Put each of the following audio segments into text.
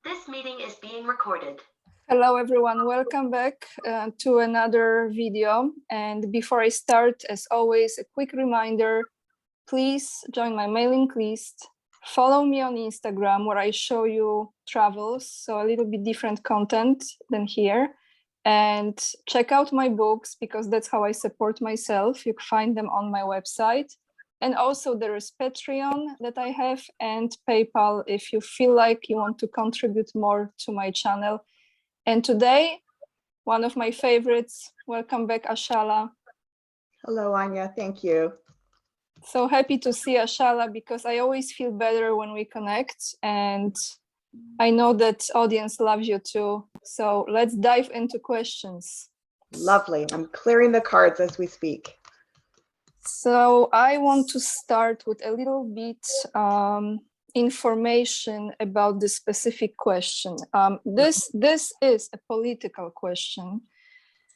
This meeting is being recorded. Hello everyone, welcome back to another video. And before I start, as always, a quick reminder, please join my mailing list. Follow me on Instagram where I show you travels, so a little bit different content than here. And check out my books because that's how I support myself. You can find them on my website. And also there is Patreon that I have and PayPal if you feel like you want to contribute more to my channel. And today, one of my favorites, welcome back, Ashala. Hello, Anya, thank you. So happy to see Ashala because I always feel better when we connect and I know that audience loves you too. So let's dive into questions. Lovely, I'm clearing the cards as we speak. So I want to start with a little bit information about the specific question. This is a political question,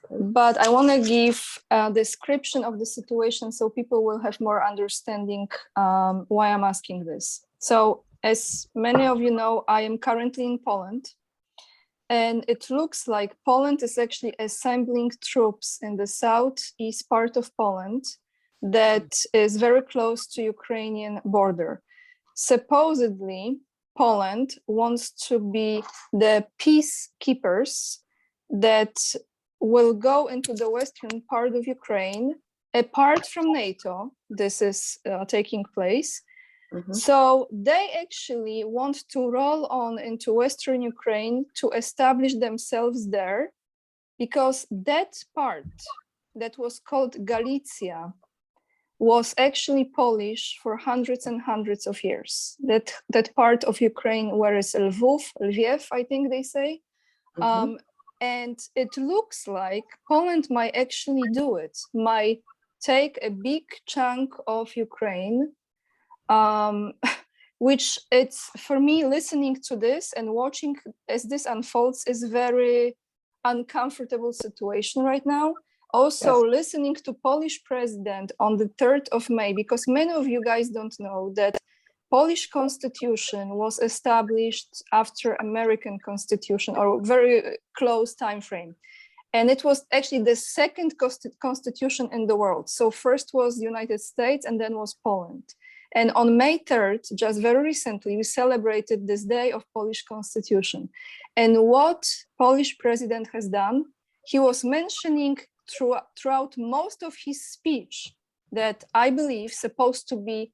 but I want to give a description of the situation so people will have more understanding why I'm asking this. So as many of you know, I am currently in Poland, and it looks like Poland is actually assembling troops in the southeast part of Poland that is very close to Ukrainian border. Supposedly, Poland wants to be the peacekeepers that will go into the western part of Ukraine, apart from NATO. This is taking place. Mm-hmm. So they actually want to roll on into western Ukraine to establish themselves there, because that part that was called Galicia was actually Polish for hundreds and hundreds of years. That part of Ukraine where is Lviv, I think they say. Mm-hmm. And it looks like Poland might actually do it, might take a big chunk of Ukraine, which it's, for me, listening to this and watching as this unfolds is very uncomfortable situation right now. Also, Yes. listening to Polish president on the 3rd of May, because many of you guys don't know that Polish constitution was established after American constitution, or very close time frame. And it was actually the second constitution in the world. So first was the United States and then was Poland. And on May 3rd, just very recently, we celebrated this day of Polish constitution. And what Polish president has done, he was mentioning throughout most of his speech that I believe supposed to be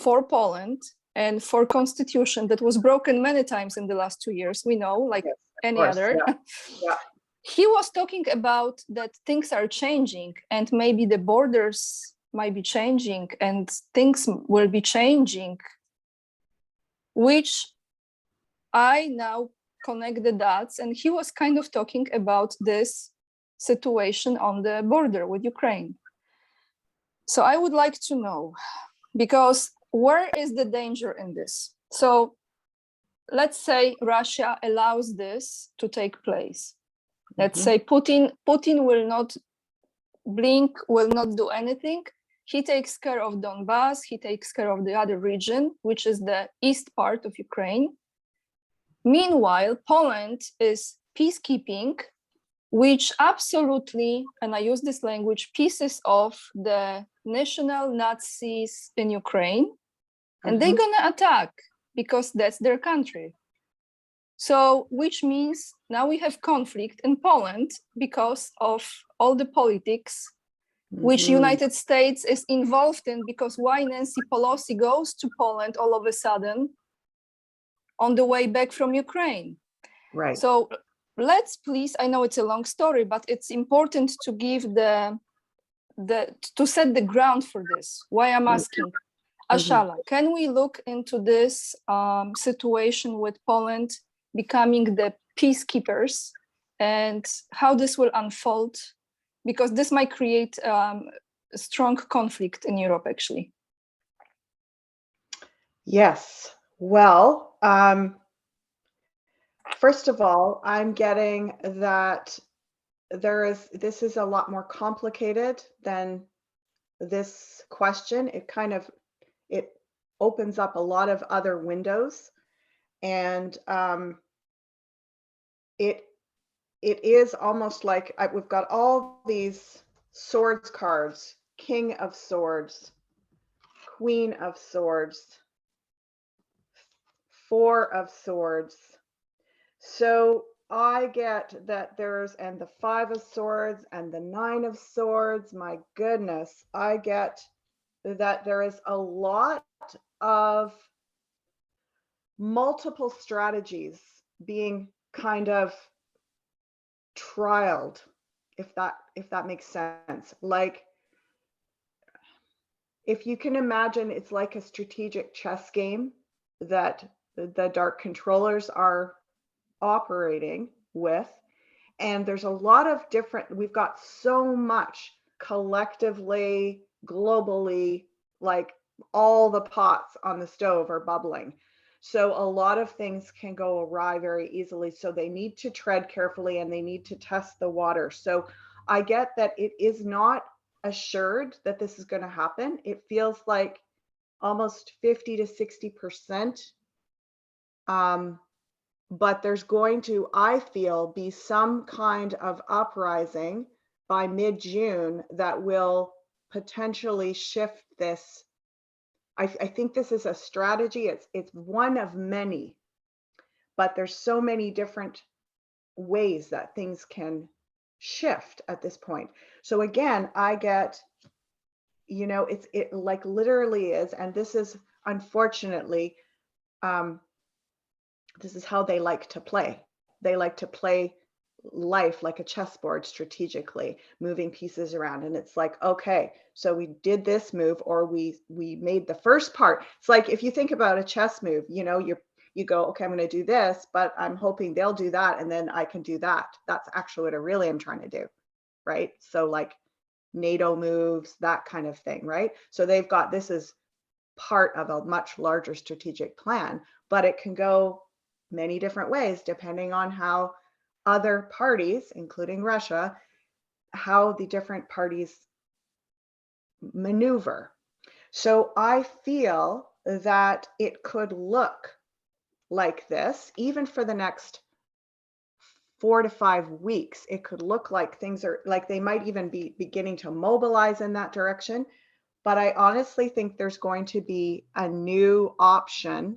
for Poland and for constitution that was broken many times in the last 2 years, we know, like Yes, any course, other. yeah. Yeah. He was talking about that things are changing and maybe the borders might be changing and things will be changing, which I now connect the dots. And he was kind of talking about this situation on the border with Ukraine. So I would like to know, because where is the danger in this? So let's say Russia allows this to take place. Let's say Putin will not blink, will not do anything. He takes care of Donbass, he takes care of the other region, which is the east part of Ukraine. Meanwhile, Poland is peacekeeping, which absolutely, and I use this language, pisses off the national Nazis in Ukraine, and they're gonna attack because that's their country. So, which means now we have conflict in Poland because of all the politics which United States is involved in, because why Nancy Pelosi goes to Poland all of a sudden on the way back from Ukraine. Right. So let's please, I know it's a long story, but it's important to give to set the ground for this. Why I'm asking. Ashala, can we look into this situation with Poland becoming the peacekeepers and how this will unfold? Because this might create a strong conflict in Europe, actually. Yes. Well, first of all, I'm getting that this is a lot more complicated than this question. It opens up a lot of other windows. And it is almost like we've got all these swords cards: King of Swords, Queen of Swords, Four of Swords. So I get that and the Five of Swords and the Nine of Swords. My goodness, I get that there is a lot of multiple strategies being kind of trialed, if that makes sense. Like, if you can imagine, it's like a strategic chess game that the dark controllers are operating with. And there's a lot of different, we've got so much collectively, globally, like all the pots on the stove are bubbling. So a lot of things can go awry very easily. So they need to tread carefully and they need to test the water. So I get that it is not assured that this is going to happen. It feels like almost 50 to 60%. But there's going to, I feel, be some kind of uprising by mid-June that will potentially shift this. I think this is a strategy. It's one of many, but there's so many different ways that things can shift at this point. So again, I get, it like literally is, and this is unfortunately, this is how they like to play. They like to play life like a chessboard strategically, moving pieces around. And it's like, okay, so we did this move, or we made the first part. It's like, if you think about a chess move, you go, okay, I'm going to do this, but I'm hoping they'll do that, and then I can do that. That's actually what I really am trying to do, right? So like NATO moves, that kind of thing, right? So they've got, this is part of a much larger strategic plan, but it can go many different ways depending on how other parties, including Russia, how the different parties maneuver. So I feel that it could look like this, even for the next 4 to 5 weeks. It could look like things are like, they might even be beginning to mobilize in that direction. But I honestly think there's going to be a new option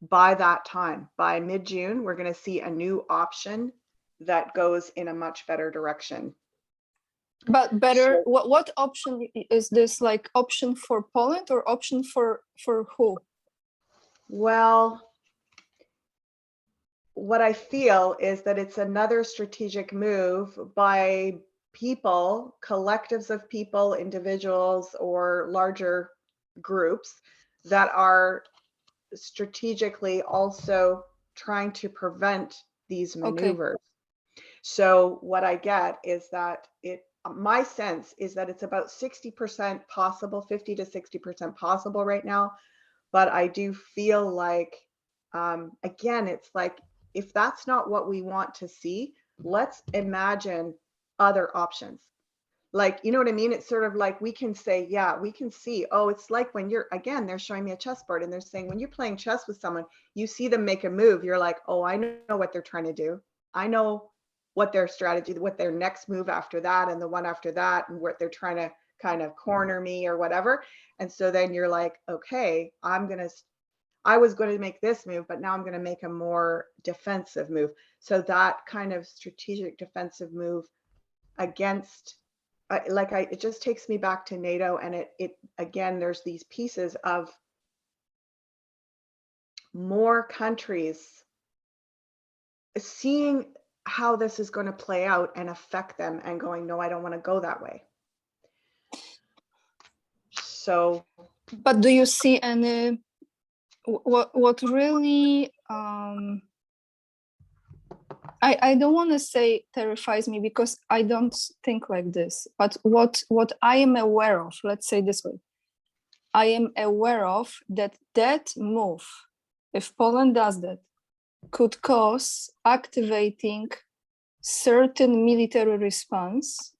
by that time. By mid-June, we're going to see a new option that goes in a much better direction. But better, So, what option is this? Like option for Poland or option for who? well, what I feel is that it's another strategic move by people, collectives of people, individuals, or larger groups that are strategically also trying to prevent these maneuvers. Okay. So what I get is that my sense is that it's about 60% possible, 50 to 60% possible right now. But I do feel like, again, it's like, if that's not what we want to see, let's imagine other options. Like, you know what I mean? It's sort of like, we can say, yeah, we can see, oh, it's like when you're, again, they're showing me a chessboard and they're saying, when you're playing chess with someone, you see them make a move, you're like, oh, I know what they're trying to do. I know what their strategy, what their next move after that, and the one after that, and what they're trying to kind of corner me or whatever. And so then you're like, okay, I was going to make this move, but now I'm going to make a more defensive move. So that kind of strategic defensive move against, it just takes me back to NATO. And it again, there's these pieces of more countries seeing how this is going to play out and affect them and going, no, I don't want to go that way. So, but do you see any, what really, I don't want to say terrifies me, because I don't think like this, but what I am aware of, let's say this way, I am aware of that move, if Poland does that, could cause activating certain military response,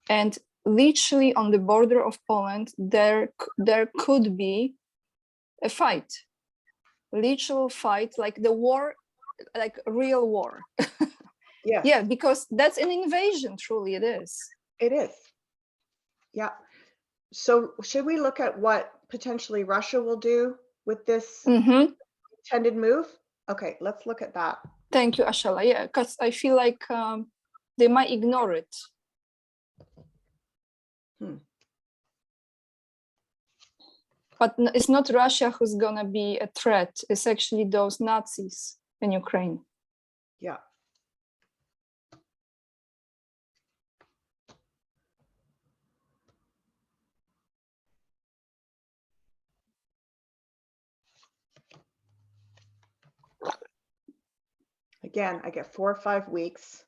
and literally on the border of Poland, there could be a fight. literal fight, like the war, like a real war. Yes. Yeah, because that's an invasion, truly it is. It is. Yeah. So should we look at what potentially Russia will do with this Mm-hmm. intended move? Okay, let's look at that. Thank you, Ashala. Yeah, because I feel like they might ignore it. But it's not Russia who's gonna be a threat. It's actually those Nazis in Ukraine. Yeah. Again, I get 4 or 5 weeks.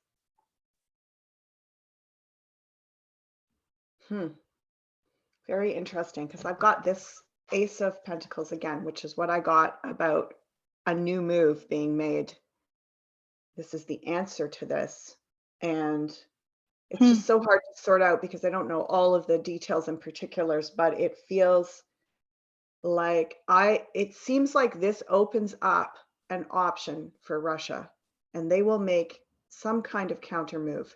Very interesting, because I've got this Ace of Pentacles again, which is what I got about a new move being made. This is the answer to this. And it's just so hard to sort out because I don't know all of the details and particulars, but it feels like it seems like this opens up an option for Russia, and they will make some kind of counter move.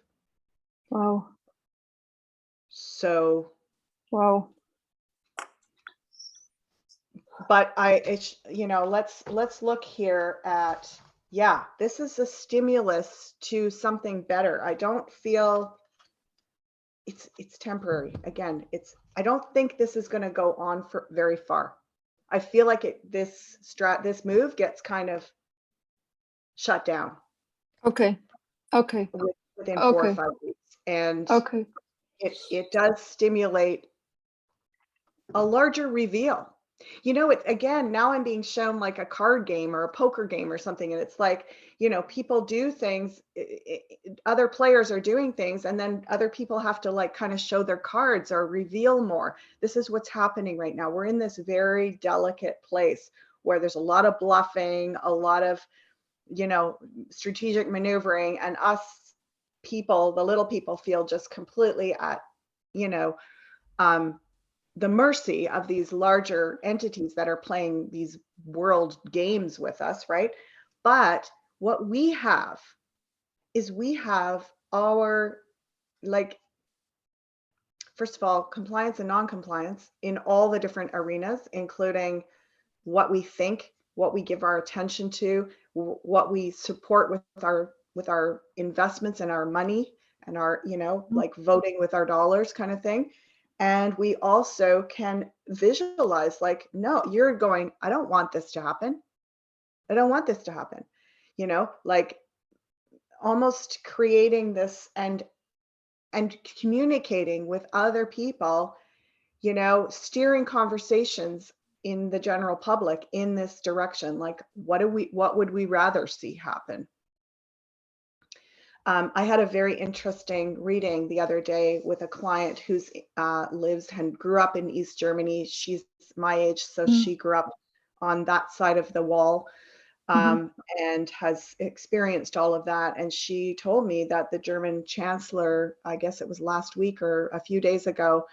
Wow. So, Wow. but let's look here at, yeah, this is a stimulus to something better. I don't feel it's temporary. Again, I don't think this is going to go on for very far. I feel like this move gets kind of shut down. Okay. Okay. Within 4 or 5 weeks. And okay. It does stimulate a larger reveal. Again, now I'm being shown like a card game or a poker game or something. And it's like, people do things, other players are doing things, and then other people have to like kind of show their cards or reveal more. This is what's happening right now. We're in this very delicate place where there's a lot of bluffing, a lot of, strategic maneuvering, and us people, the little people, feel just completely at, the mercy of these larger entities that are playing these world games with us, right? But what we have is our, like, first of all, compliance and non-compliance in all the different arenas, including what we think, what we give our attention to, what we support with our investments and our money and our, like voting with our dollars kind of thing. And we also can visualize like, no, you're going, I don't want this to happen. I don't want this to happen. Like almost creating this and communicating with other people, steering conversations in the general public in this direction. Like, what would we rather see happen? I had a very interesting reading the other day with a client who's lives and grew up in East Germany. She's my age, so she grew up on that side of the wall, and has experienced all of that. And she told me that the German chancellor, I guess it was last week or a few days ago,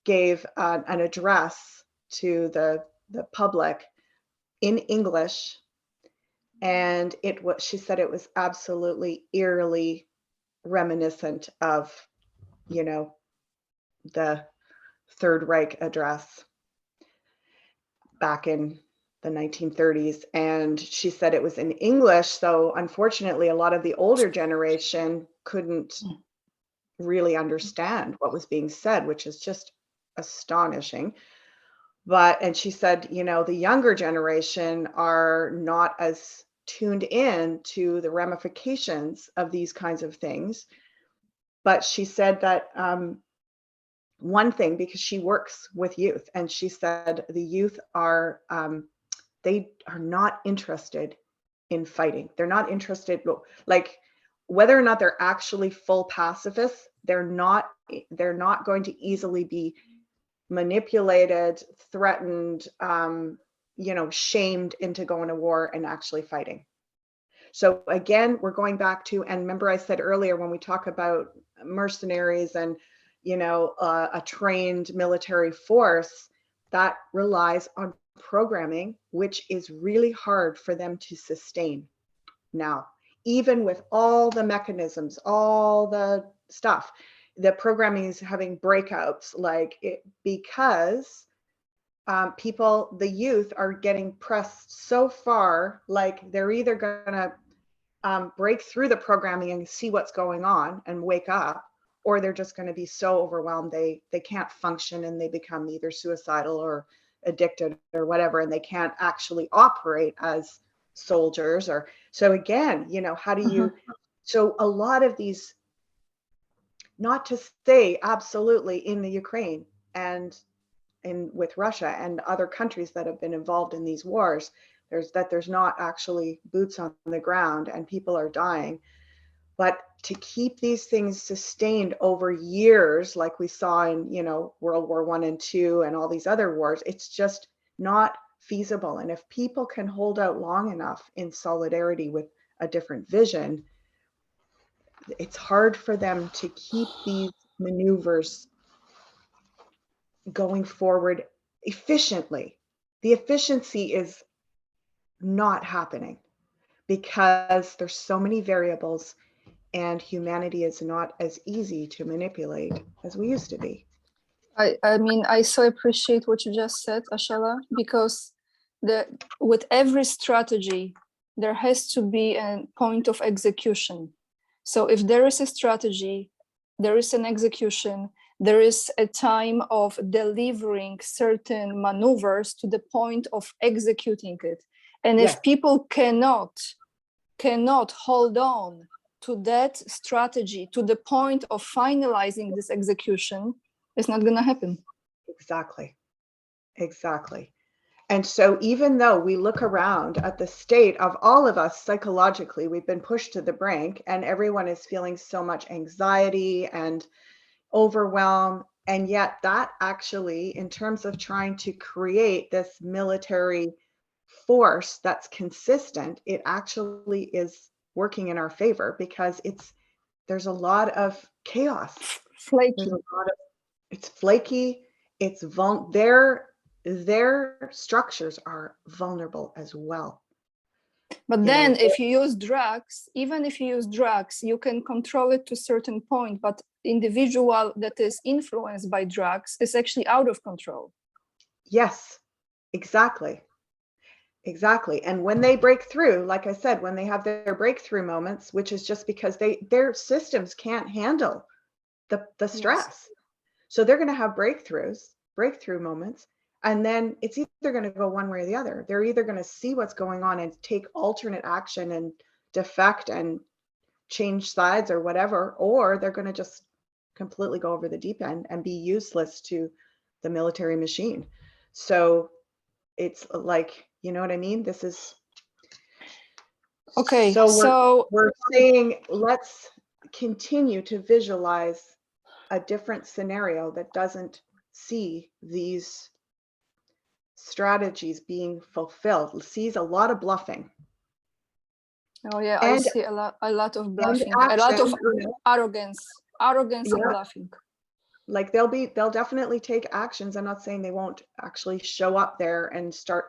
gave an address to the public in English. And she said it was absolutely eerily reminiscent of, the Third Reich address back in the 1930s. And she said it was in English. So unfortunately, a lot of the older generation couldn't really understand what was being said, which is just astonishing. And she said, the younger generation are not as tuned in to the ramifications of these kinds of things. But she said that one thing, because she works with youth, and she said the youth are, they are not interested in fighting. They're not interested, like whether or not they're actually full pacifists, they're not going to easily be manipulated, threatened, shamed into going to war and actually fighting. So again, we're going back to, and remember I said earlier, when we talk about mercenaries and, a trained military force, that relies on programming, which is really hard for them to sustain now, even with all the mechanisms, all the stuff. The programming is having breakouts, like it, because people, the youth are getting pressed so far, like they're either gonna break through the programming and see what's going on and wake up, or they're just going to be so overwhelmed they can't function and they become either suicidal or addicted or whatever, and they can't actually operate as soldiers. Or so again, you know, how do you so a lot of these, not to say absolutely in the Ukraine and in with Russia and other countries that have been involved in these wars, there's not actually boots on the ground and people are dying. But to keep these things sustained over years, like we saw in, you know, World War I and II and all these other wars, it's just not feasible. And if people can hold out long enough in solidarity with a different vision, it's hard for them to keep these maneuvers going forward efficiently. The efficiency is not happening because there's so many variables, and humanity is not as easy to manipulate as we used to be. I mean, I so appreciate what you just said, Ashala, because with every strategy, there has to be a point of execution. So if there is a strategy, there is an execution, there is a time of delivering certain maneuvers to the point of executing it. And if people cannot hold on to that strategy to the point of finalizing this execution, it's not going to happen. Exactly. And so even though we look around at the state of all of us psychologically, we've been pushed to the brink and everyone is feeling so much anxiety and overwhelm. And yet that actually, in terms of trying to create this military force that's consistent, it actually is working in our favor because there's a lot of chaos. Flaky. It's flaky. It's their structures are vulnerable as well. But then if you use drugs, even if you use drugs, you can control it to a certain point, but individual that is influenced by drugs is actually out of control. Yes, exactly. And when they break through, like I said, when they have their breakthrough moments, which is just because their systems can't handle the stress. Yes. So they're going to have breakthrough moments, and then it's either going to go one way or the other. They're either going to see what's going on and take alternate action and defect and change sides or whatever, or they're going to just completely go over the deep end and be useless to the military machine. So it's like, you know what I mean? This is okay. So we're saying let's continue to visualize a different scenario that doesn't see these strategies being fulfilled. Sees a lot of bluffing. Oh yeah, I see a lot of bluffing, a lot of arrogance and bluffing. Like they'll definitely take actions. I'm not saying they won't actually show up there and start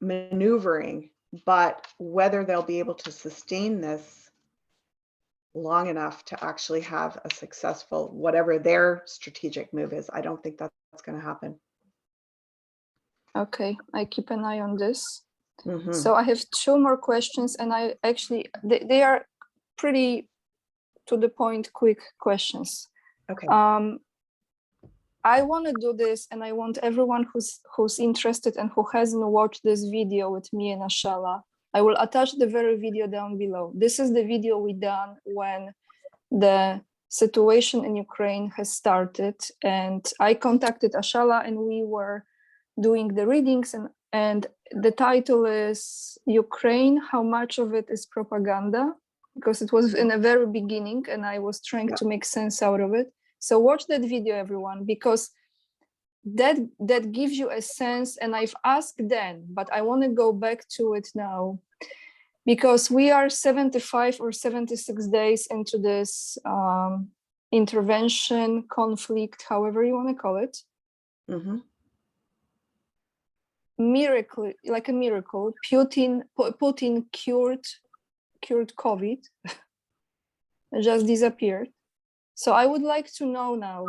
maneuvering, but whether they'll be able to sustain this long enough to actually have a successful, whatever their strategic move is, I don't think that's going to happen. Okay, I keep an eye on this. So I have two more questions, and I actually, they are pretty to the point, quick questions. Okay. I want to do this, and I want everyone who's interested and who hasn't watched this video with me and Ashala, I will attach the very video down below. This is the video we done when the situation in Ukraine has started, and I contacted Ashala and we were doing the readings, and the title is Ukraine, how much of it is propaganda? Because it was in the very beginning and I was trying to make sense out of it. So watch that video, everyone, because that gives you a sense. And I've asked then, but I want to go back to it now, because we are 75 or 76 days into this intervention, conflict, however you want to call it. Hmm. miracle, like a miracle, Putin cured COVID, just disappeared. So I would like to know now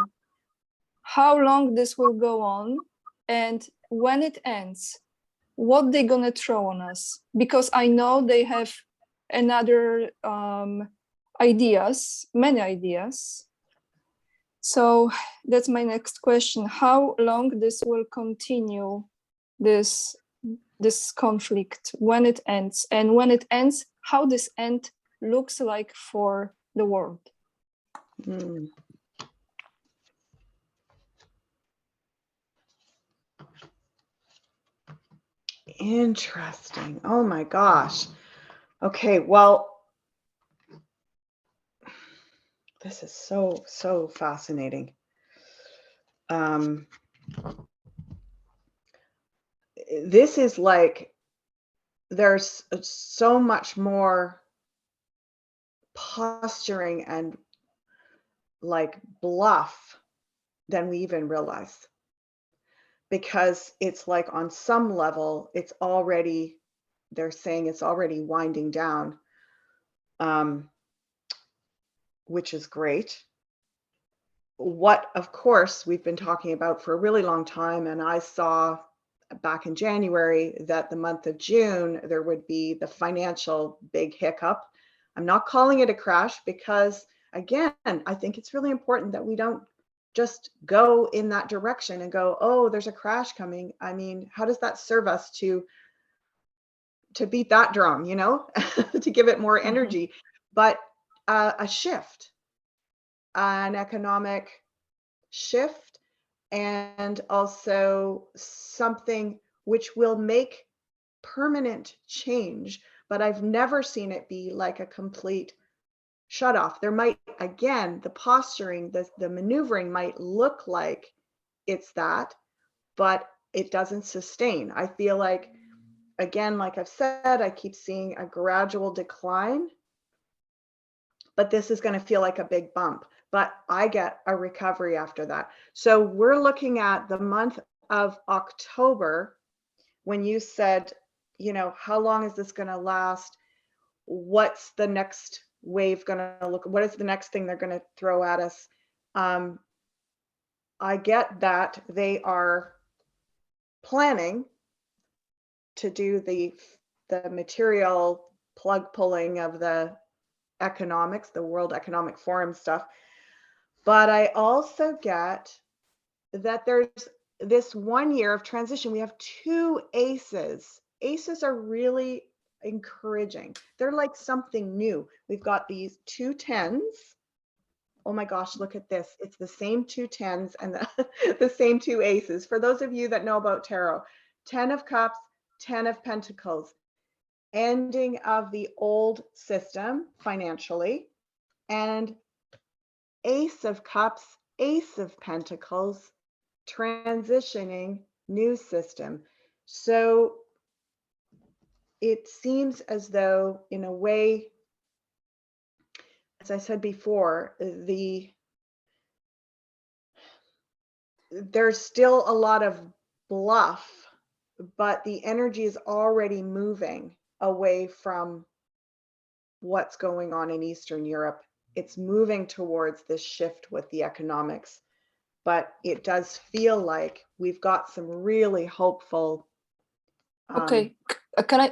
how long this will go on, and when it ends, what they're gonna throw on us. Because I know they have another ideas, many ideas. So that's my next question. How long this will continue, this conflict, when it ends, and when it ends, how this end looks like for the world? Mm. Interesting. Oh my gosh. Okay, well, this is so fascinating. This is like, there's so much more posturing and like bluff than we even realize, because it's like on some level it's already, they're saying it's already winding down, which is great. What, of course, we've been talking about for a really long time, and I saw back in January that the month of June there would be the financial big hiccup. I'm not calling it a crash because, again, I think it's really important that we don't just go in that direction and go, oh, there's a crash coming. I mean, how does that serve us to beat that drum, you know, to give it more energy? But a shift, an economic shift, and also something which will make permanent change. But I've never seen it be like a complete shut off. There might, again, the posturing, the maneuvering might look like it's that, but it doesn't sustain. I feel like, again, like I've said, I keep seeing a gradual decline, but this is going to feel like a big bump. But I get a recovery after that. So we're looking at the month of October. When you said, you know, how long is this going to last? What's the next wave going to look? What is the next thing they're going to throw at us? I get that they are planning to do the material plug pulling of the economics, the World Economic Forum stuff. But I also get that there's this 1 year of transition. We have two aces. Aces are really encouraging. They're like something new. We've got these two tens. Oh my gosh, look at this. It's the same two tens and the same two aces. For those of you that know about tarot, 10 of cups, 10 of pentacles, ending of the old system financially, and ace of cups, ace of pentacles, transitioning new system. So it seems as though, in a way, as I said before, there's still a lot of bluff, but the energy is already moving away from what's going on in Eastern Europe. It's moving towards this shift with the economics, but it does feel like we've got some really hopeful. Okay, can I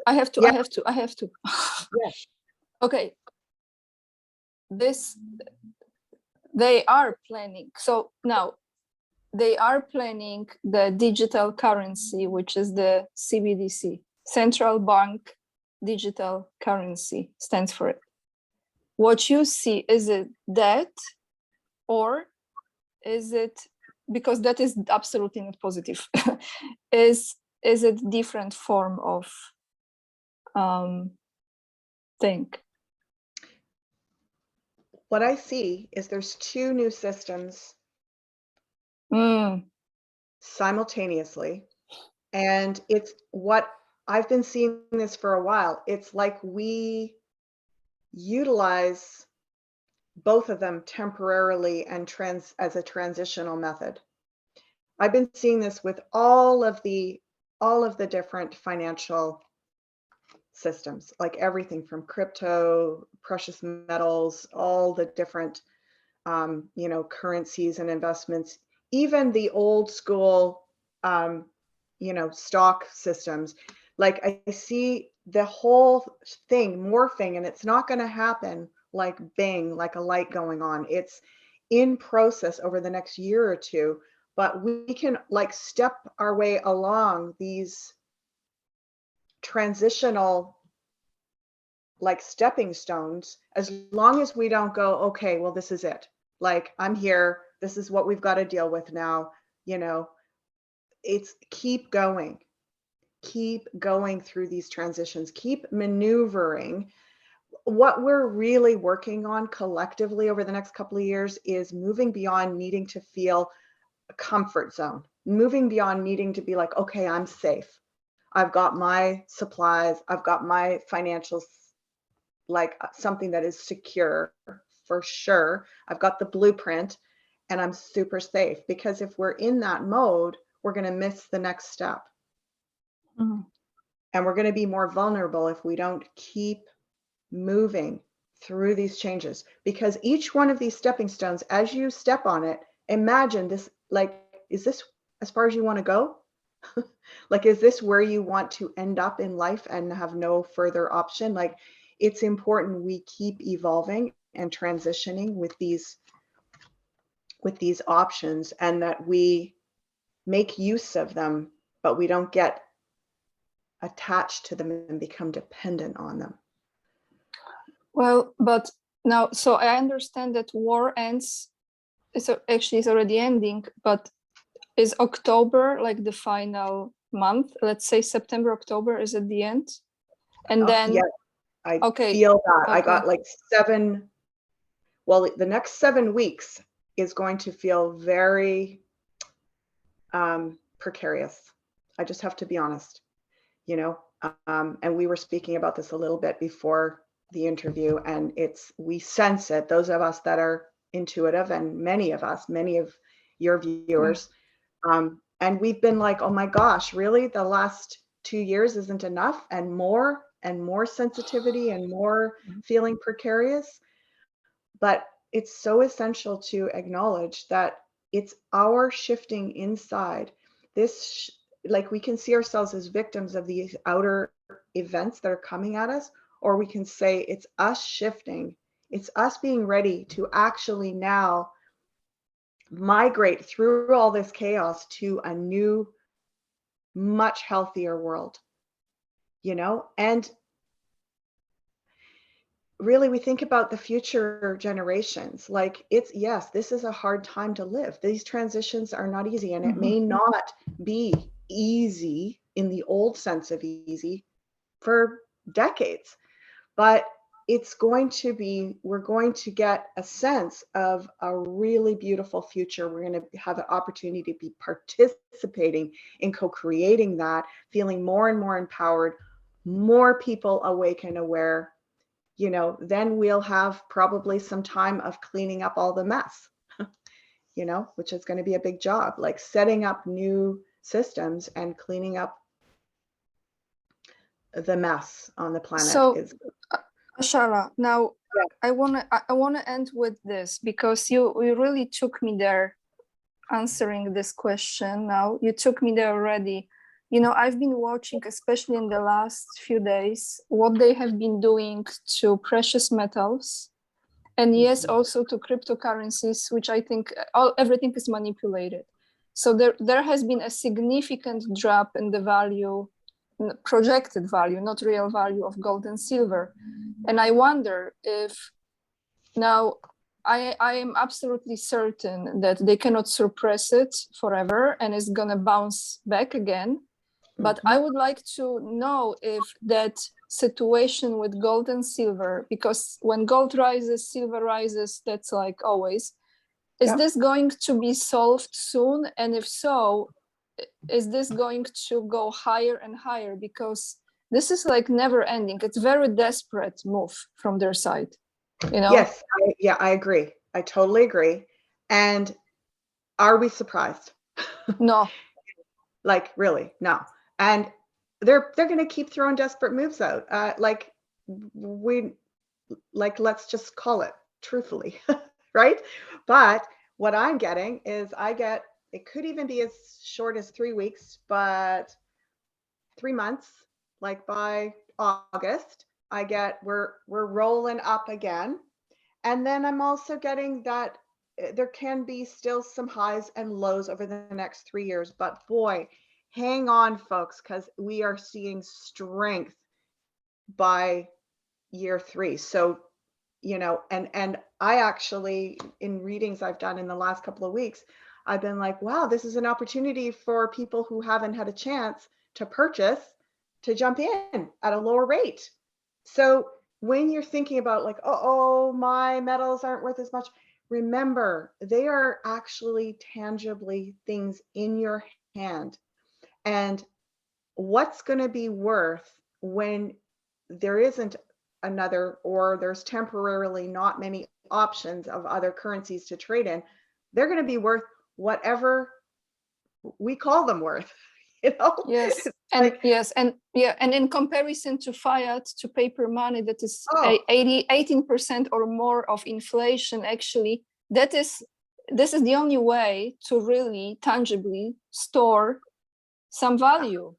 I have to. Yeah. Okay, this, they are planning. So now they are planning the digital currency, which is the CBDC, Central Bank Digital Currency stands for it. What you see, is it that, or is it, because that is absolutely not positive, is it different form of thing? What I see is there's two new systems simultaneously, and it's what I've been seeing this for a while. It's like we utilize both of them temporarily and as a transitional method. I've been seeing this with all of the different financial systems, like everything from crypto, precious metals, all the different currencies and investments, even the old school stock systems. Like I see the whole thing morphing, and it's not going to happen like bang, like a light going on. It's in process over the next year or two, but we can like step our way along these transitional like stepping stones, as long as we don't go, okay, well, this is it. Like, I'm here. This is what we've got to deal with now. It's keep going through these transitions, keep maneuvering. What we're really working on collectively over the next couple of years is moving beyond needing to feel a comfort zone, moving beyond needing to be like, okay, I'm safe. I've got my supplies. I've got my financials, like something that is secure for sure. I've got the blueprint and I'm super safe, because if we're in that mode, we're going to miss the next step. Mhm. And we're going to be more vulnerable if we don't keep moving through these changes, because each one of these stepping stones, as you step on it, imagine this, like, is this as far as you want to go? Like, is this where you want to end up in life and have no further option? Like, it's important we keep evolving and transitioning with these options, and that we make use of them, but we don't get attached to them and become dependent on them. Well, but now, so I understand that war ends, so actually it's already ending, but is October like the final month? Let's say September, October is at the end. And then, yeah, I okay, feel that. okay. I got like the next 7 weeks is going to feel very precarious. I just have to be honest, and we were speaking about this a little bit before the interview, and we sense it, those of us that are intuitive, and many of your viewers, and we've been like, oh my gosh, really, the last 2 years isn't enough, and more sensitivity and more feeling precarious. But it's so essential to acknowledge that it's our shifting inside. Like, we can see ourselves as victims of these outer events that are coming at us, or we can say it's us shifting. It's us being ready to actually now migrate through all this chaos to a new, much healthier world, and really, we think about the future generations, like, yes, this is a hard time to live. These transitions are not easy, and it may not be easy in the old sense of easy for decades, but we're going to get a sense of a really beautiful future. We're going to have an opportunity to be participating in co-creating that, feeling more and more empowered, more people awake and aware. Then we'll have probably some time of cleaning up all the mess, which is going to be a big job, like setting up new systems and cleaning up the mess on the planet. So, Ashala, now I wanna end with this, because you really took me there answering this question. Now you took me there already. I've been watching, especially in the last few days, what they have been doing to precious metals, and yes, also to cryptocurrencies, which I think everything is manipulated. So there has been a significant drop in the value, projected value, not real value, of gold and silver. And I wonder if now, I am absolutely certain that they cannot suppress it forever and it's gonna bounce back again. But I would like to know if that situation with gold and silver, because when gold rises, silver rises, that's like always, is this going to be solved soon? And if so, is this going to go higher and higher? Because this is like never ending. It's very desperate move from their side, Yes, I agree. I totally agree. And are we surprised? No. Like really, no. And they're going to keep throwing desperate moves out. Let's just call it truthfully, right? But what I'm getting is it could even be as short as 3 weeks, but 3 months, like by August, we're rolling up again. And then I'm also getting that there can be still some highs and lows over the next 3 years, but boy, hang on folks, because we are seeing strength by year 3. So, and I actually, in readings I've done in the last couple of weeks, I've been like, wow, this is an opportunity for people who haven't had a chance to purchase to jump in at a lower rate. So when you're thinking about like, oh, my metals aren't worth as much, remember, they are actually tangibly things in your hand. And what's going to be worth when there isn't another, or there's temporarily not many options of other currencies to trade in, they're going to be worth whatever we call them worth. Yes, and yes, and yeah, and in comparison to fiat, to paper money, that is 18% or more of inflation, actually, this is the only way to really tangibly store some value.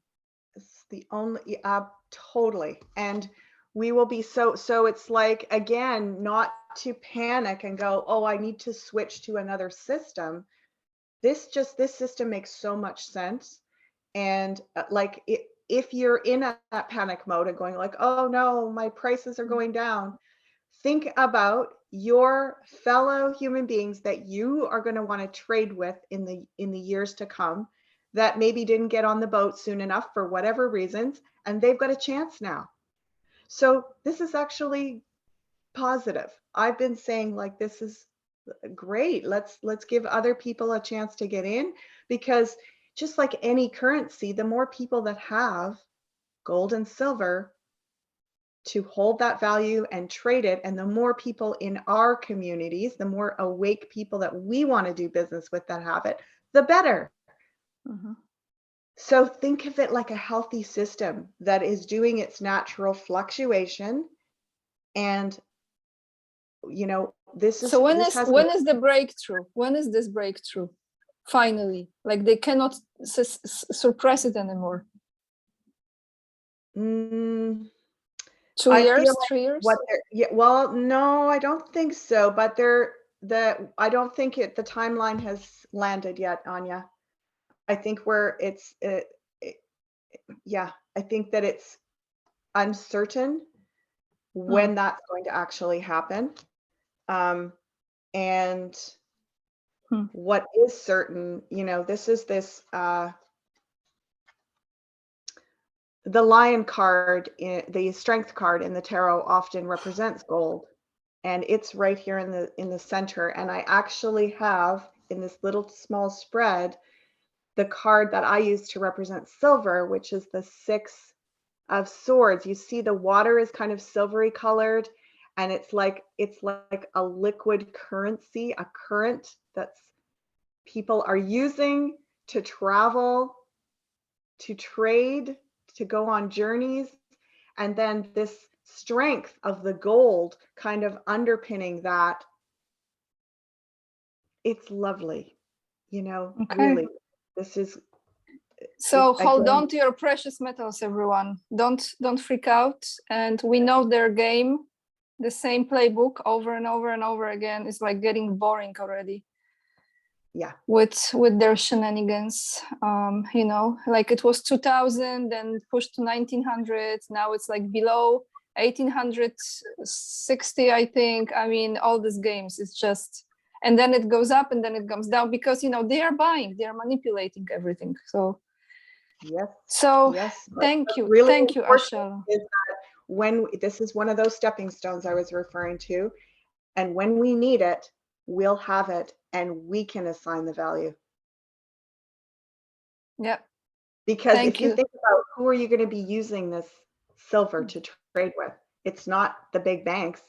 It's the only, totally. And we will be so it's like, again, not to panic and go, oh, I need to switch to another system. This system makes so much sense. And if you're in that panic mode and going like, oh no, my prices are going down, think about your fellow human beings that you are going to want to trade with in the years to come, that maybe didn't get on the boat soon enough for whatever reasons, and they've got a chance now. So this is actually positive. I've been saying like, this is great. Let's give other people a chance to get in, because just like any currency, the more people that have gold and silver to hold that value and trade it, and the more people in our communities, the more awake people that we want to do business with that have it, the better. Mm-hmm. So think of it like a healthy system that is doing its natural fluctuation. And this is, so when this is the breakthrough? When is this breakthrough? Finally, like they cannot suppress it anymore. 2 years, 3 years? Well, no, I don't think so. But I don't think the timeline has landed yet, Anya. I think I think that it's uncertain when that's going to actually happen. And what is certain, the lion card, the strength card in the tarot often represents gold, and it's right here in the center. And I actually have in this little small spread the card that I use to represent silver, which is the 6 of Swords. You see the water is kind of silvery colored, and it's like a liquid currency, a current that's people are using to travel, to trade, to go on journeys. And then this strength of the gold kind of underpinning that. It's lovely, Okay. Really. This is so hold on to your precious metals, everyone. Don't freak out. And we know their game. The same playbook over and over and over again is like getting boring already. Yeah. With their shenanigans. Like it was 2000, then pushed to 1900. Now it's like below 1860, I think. I mean, all these games, it's just, and then it goes up and then it comes down, because they are buying, they are manipulating everything. So yes. So yes. thank you. Really, Thank you, Ashala. Is that when this is one of those stepping stones I was referring to, and when we need it, we'll have it, and we can assign the value. Yeah. Because if you think about who are you going to be using this silver to trade with, it's not the big banks.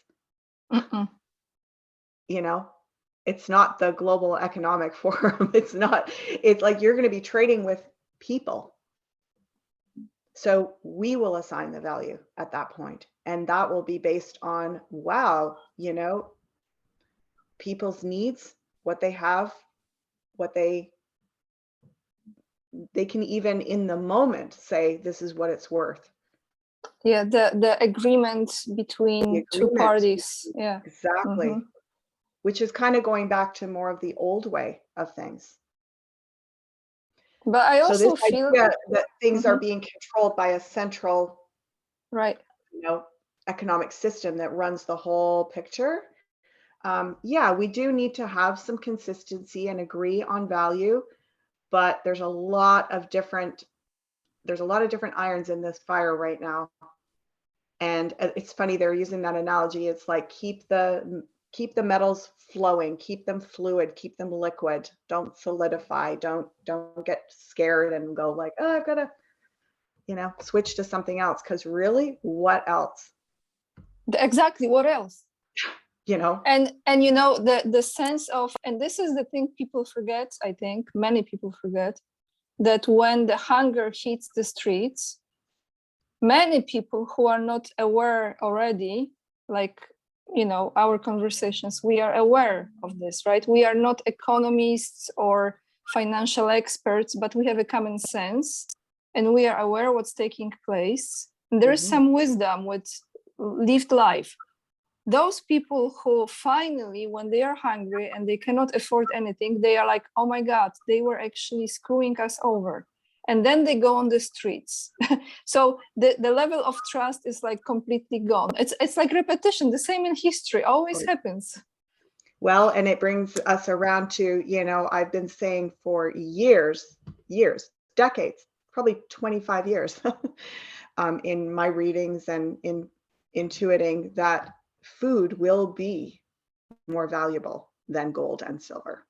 It's not the Global Economic Forum. It's not, it's like you're going to be trading with people. So we will assign the value at that point, and that will be based on, wow, you know, people's needs, what they have, what they can even in the moment say, this is what it's worth. Yeah, the agreement between two agreement. parties. Yeah. Exactly. Mhm. Which is kind of going back to more of the old way of things. But I So this also feel idea that things are Mhm. being controlled by a central, right. you know, economic system that runs the whole picture. Yeah, we do need to have some consistency and agree on value, but there's a lot of different irons in this fire right now. And it's funny, they're using that analogy. It's like keep the metals flowing, keep them fluid, keep them liquid. Don't solidify. Don't get scared and go like, oh, I've got to, you know, switch to something else. Because really, what else? Exactly. What else? You know? And you know, the sense of, and this is the thing people forget, I think many people forget, that when the hunger hits the streets, many people who are not aware already, like, you know, our conversations, we are aware of this, right? We are not economists or financial experts, but we have a common sense and we are aware what's taking place. And there is some wisdom with lived life. Those people who finally, when they are hungry and they cannot afford anything, they are like, oh my God, they were actually screwing us over. And then they go on the streets. So the level of trust is like completely gone. It's like repetition, the same in history, always happens. Well, and it brings us around to, you know, I've been saying for years, decades, probably 25 years in my readings and in intuiting that food will be more valuable than gold and silver.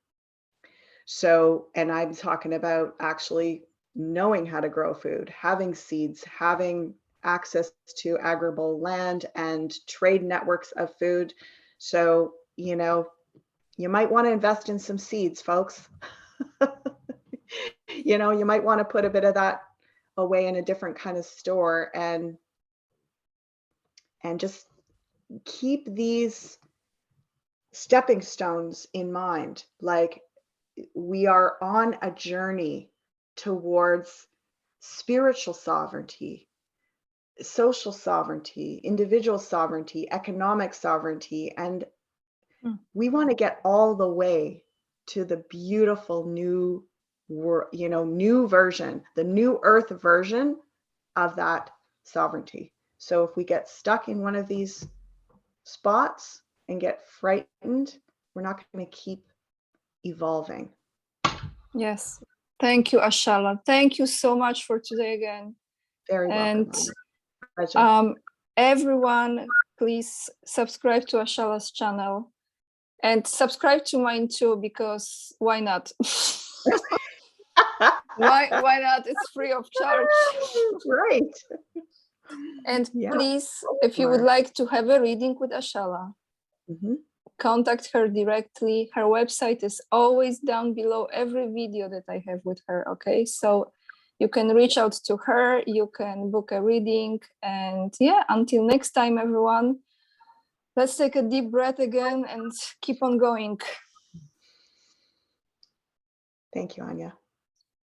So, and I'm talking about actually knowing how to grow food, having seeds, having access to agrable land and trade networks of food. So, you know, you might want to invest in some seeds, folks. You know, you might want to put a bit of that away in a different kind of store and just keep these stepping stones in mind. Like, we are on a journey towards spiritual sovereignty, social sovereignty, individual sovereignty, economic sovereignty, and we want to get all the way to the beautiful new world, you know, new version, the new earth version of that sovereignty. So if we get stuck in one of these spots and get frightened, we're not going to keep evolving. Yes. Thank you, Ashala. Thank you so much for today again. Very welcome. And pleasure. Everyone, please subscribe to Ashala's channel and subscribe to mine too, because why not? why not? It's free of charge. Right. And Yeah. please, if you would like to have a reading with Ashala, contact her directly. Her website is always down below every video that I have with her. Okay, so you can reach out to her, you can book a reading, and yeah, until next time, everyone, let's take a deep breath again and keep on going. Thank you, Anya.